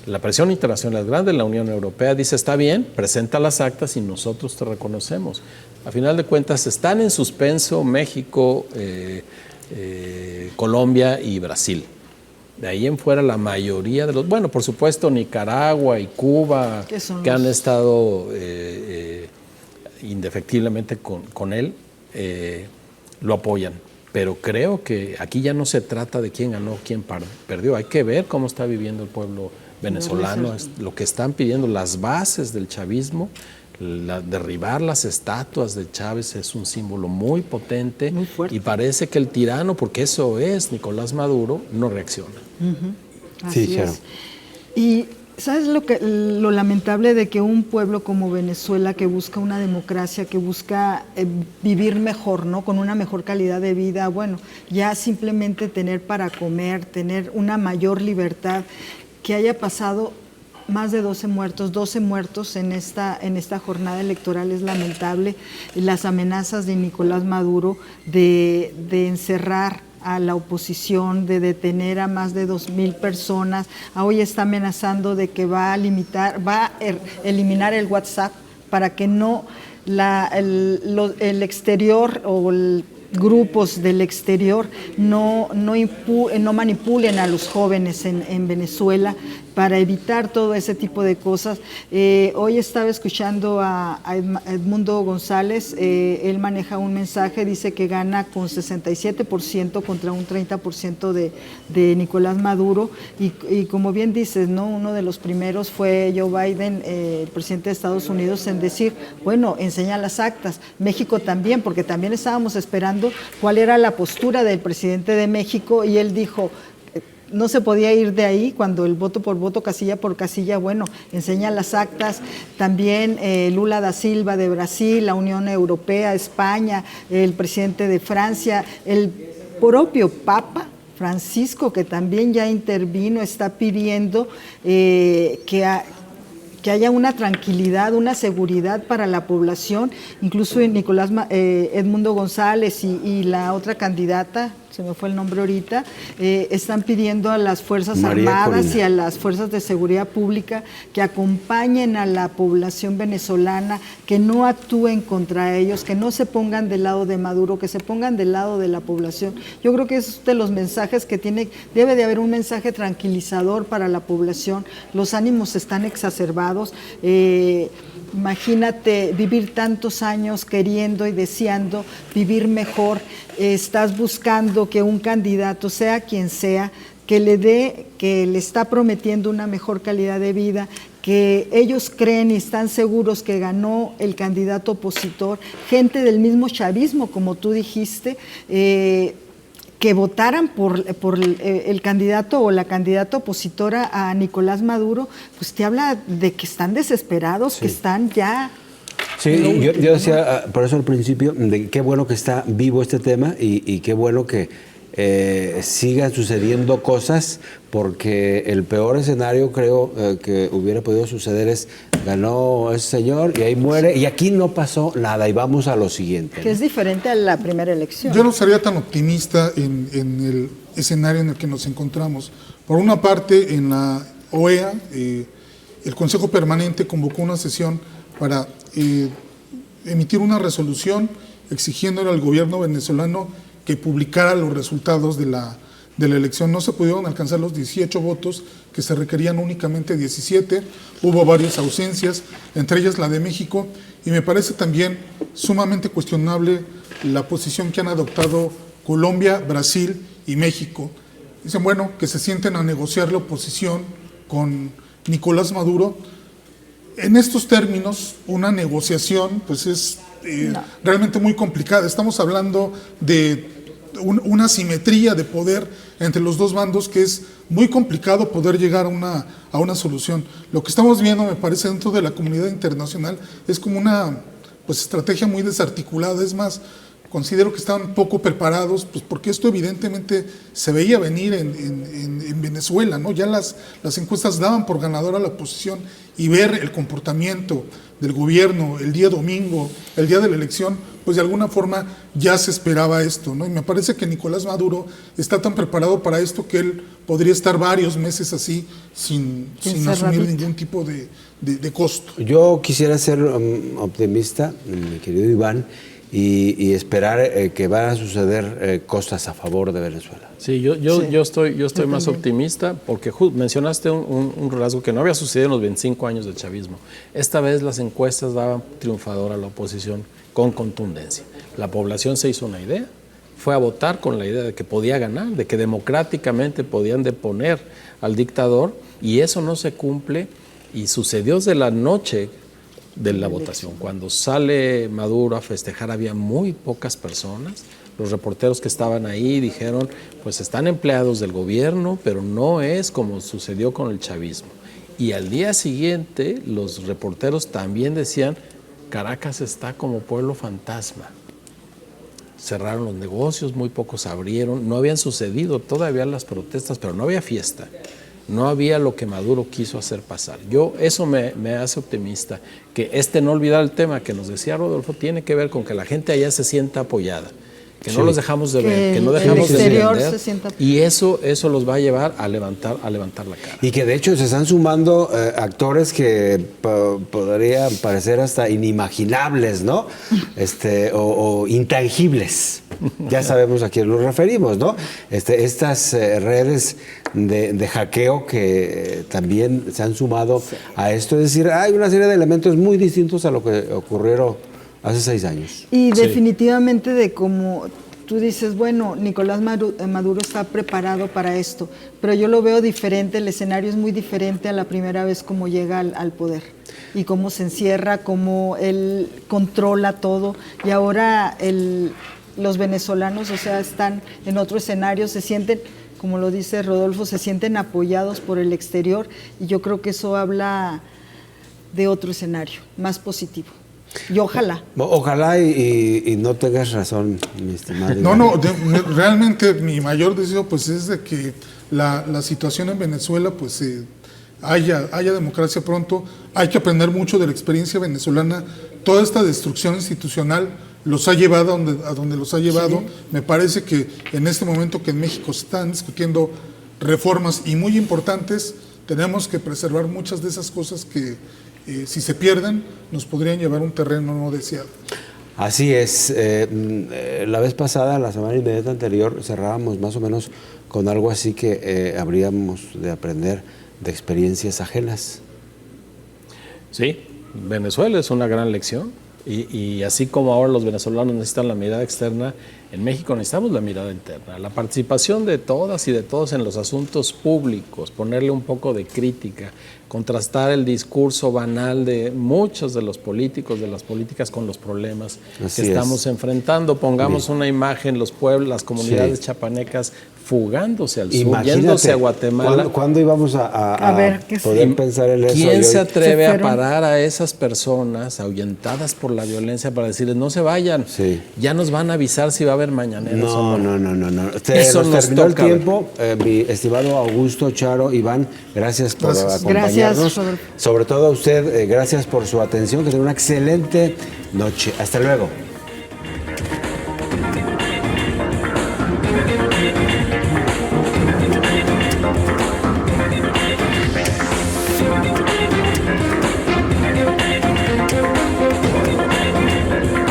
La presión internacional es grande, la Unión Europea dice está bien, presenta las actas y nosotros te reconocemos. A final de cuentas están en suspenso México, Colombia y Brasil. De ahí en fuera la mayoría de los, bueno, por supuesto Nicaragua y Cuba, que han estado indefectiblemente con él, lo apoyan. Pero creo que aquí ya no se trata de quién ganó, quién perdió. Hay que ver cómo está viviendo el pueblo venezolano, es lo que están pidiendo las bases del chavismo. Derribar las estatuas de Chávez es un símbolo muy potente, muy fuerte, y parece que el tirano, porque eso es Nicolás Maduro, no reacciona. Así es. Y ¿sabes lo lamentable de que un pueblo como Venezuela, que busca una democracia, que busca vivir mejor, ¿no? Con una mejor calidad de vida, bueno, ya simplemente tener para comer, tener una mayor libertad, que haya pasado más de 12 muertos en esta jornada electoral es lamentable. Las amenazas de Nicolás Maduro de encerrar a la oposición, de detener a más de 2,000 personas. Hoy está amenazando de que va a eliminar el WhatsApp para que no el exterior o grupos del exterior no manipulen a los jóvenes en Venezuela, para evitar todo ese tipo de cosas. Hoy estaba escuchando a Edmundo González, él maneja un mensaje, dice que gana con 67% contra un 30% de Nicolás Maduro, y como bien dices, ¿no? Uno de los primeros fue Joe Biden, el presidente de Estados Unidos, en decir, bueno, enseña las actas. México también, porque también estábamos esperando cuál era la postura del presidente de México, y él dijo, no se podía ir de ahí cuando el voto por voto, casilla por casilla, bueno, enseña las actas. También Lula da Silva de Brasil, la Unión Europea, España, el presidente de Francia, el propio Papa Francisco, que también ya intervino, está pidiendo que haya una tranquilidad, una seguridad para la población. Incluso Edmundo González y la otra candidata, se me fue el nombre ahorita, están pidiendo a las Fuerzas Armadas y a las Fuerzas de Seguridad Pública que acompañen a la población venezolana, que no actúen contra ellos, que no se pongan del lado de Maduro, que se pongan del lado de la población. Yo creo que es de los mensajes que debe de haber un mensaje tranquilizador para la población. Los ánimos están exacerbados. Imagínate vivir tantos años queriendo y deseando vivir mejor. Estás buscando que un candidato, sea quien sea, que le está prometiendo una mejor calidad de vida, que ellos creen y están seguros que ganó el candidato opositor, gente del mismo chavismo, como tú dijiste, que votaran por el candidato o la candidata opositora a Nicolás Maduro, pues te habla de que están desesperados, sí, que están ya Sí, yo decía por eso al principio, de qué bueno que está vivo este tema y qué bueno que sigan sucediendo cosas, porque el peor escenario creo que hubiera podido suceder es ganó ese señor y ahí muere y aquí no pasó nada y vamos a lo siguiente. Que es diferente a la primera elección. Yo no sería tan optimista en el escenario en el que nos encontramos. Por una parte, en la OEA, el Consejo Permanente convocó una sesión para emitir una resolución exigiéndole al gobierno venezolano que publicara los resultados de la elección. No se pudieron alcanzar los 18 votos, que se requerían únicamente 17. Hubo varias ausencias, entre ellas la de México, y me parece también sumamente cuestionable la posición que han adoptado Colombia, Brasil y México. Dicen, bueno, que se sienten a negociar la oposición con Nicolás Maduro. En estos términos, una negociación pues es realmente muy complicada. Estamos hablando de una simetría de poder entre los dos bandos que es muy complicado poder llegar a una solución. Lo que estamos viendo, me parece, dentro de la comunidad internacional es como una pues, estrategia muy desarticulada. Es más, considero que están poco preparados, pues porque esto evidentemente se veía venir en Venezuela, ¿no? Ya las encuestas daban por ganadora la oposición, y ver el comportamiento del gobierno el día domingo, el día de la elección, pues de alguna forma ya se esperaba esto, ¿no? Y me parece que Nicolás Maduro está tan preparado para esto que él podría estar varios meses así sin asumir ningún tipo de costo. Yo quisiera ser optimista, mi querido Iván, y esperar que van a suceder cosas a favor de Venezuela. Sí, yo estoy más optimista porque mencionaste un rasgo que no había sucedido en los 25 años del chavismo. Esta vez las encuestas daban triunfador a la oposición con contundencia. La población se hizo una idea, fue a votar con la idea de que podía ganar, de que democráticamente podían deponer al dictador, y eso no se cumple, y sucedió desde la noche de la votación. Cuando sale Maduro a festejar había muy pocas personas. Los reporteros que estaban ahí dijeron, pues están empleados del gobierno, pero no es como sucedió con el chavismo. Y al día siguiente los reporteros también decían, Caracas está como pueblo fantasma. Cerraron los negocios, muy pocos abrieron, no habían sucedido todavía las protestas, pero no había fiesta. No había lo que Maduro quiso hacer pasar. Eso me hace optimista, que no olvidar el tema que nos decía Rodolfo, tiene que ver con que la gente allá se sienta apoyada, que no los dejamos de ver, que no dejamos de entender, y eso los va a llevar a levantar la cara. Y que de hecho se están sumando actores que podrían parecer hasta inimaginables, ¿no? O intangibles. Ya sabemos a quién nos referimos, ¿no? Estas redes de hackeo que también se han sumado a esto. Es decir, hay una serie de elementos muy distintos a lo que ocurrieron hace 6 años. Y definitivamente de como tú dices, bueno, Nicolás Maduro está preparado para esto, pero yo lo veo diferente, el escenario es muy diferente a la primera vez como llega al poder y cómo se encierra, cómo él controla todo, y ahora los venezolanos, o sea, están en otro escenario, se sienten, como lo dice Rodolfo, se sienten apoyados por el exterior, y yo creo que eso habla de otro escenario, más positivo. Y ojalá. Ojalá y no tengas razón, mi estimado. No, realmente mi mayor deseo pues es de que la situación en Venezuela pues haya democracia pronto. Hay que aprender mucho de la experiencia venezolana. Toda esta destrucción institucional los ha llevado a donde los ha llevado. Sí. Me parece que en este momento que en México se están discutiendo reformas y muy importantes, tenemos que preservar muchas de esas cosas que si se pierden, nos podrían llevar a un terreno no deseado. Así es. La vez pasada, la semana inmediata anterior, cerrábamos más o menos con algo así que habríamos de aprender de experiencias ajenas. Sí, Venezuela es una gran lección. Y así como ahora los venezolanos necesitan la mirada externa, en México necesitamos la mirada interna, la participación de todas y de todos en los asuntos públicos, ponerle un poco de crítica, contrastar el discurso banal de muchos de los políticos, de las políticas con los problemas que estamos enfrentando. Pongamos una imagen, los pueblos, las comunidades chapanecas fugándose al sur, Imagínate, yéndose a Guatemala. ¿Cuándo íbamos a ver, ¿qué poder sí? pensar en eso? ¿Quién Y se hoy- atreve Se a fueron. parar a esas personas ahuyentadas por la violencia para decirles no se vayan? Sí. Ya nos van a avisar si va a haber mañaneras o No. Eso Nos nos terminó el toca. tiempo. Mi estimado Augusto, Charo, Iván, gracias por Gracias. acompañarnos. Gracias, Rodolfo. Sobre todo a usted, gracias por su atención. Que tenga una excelente noche. Hasta luego.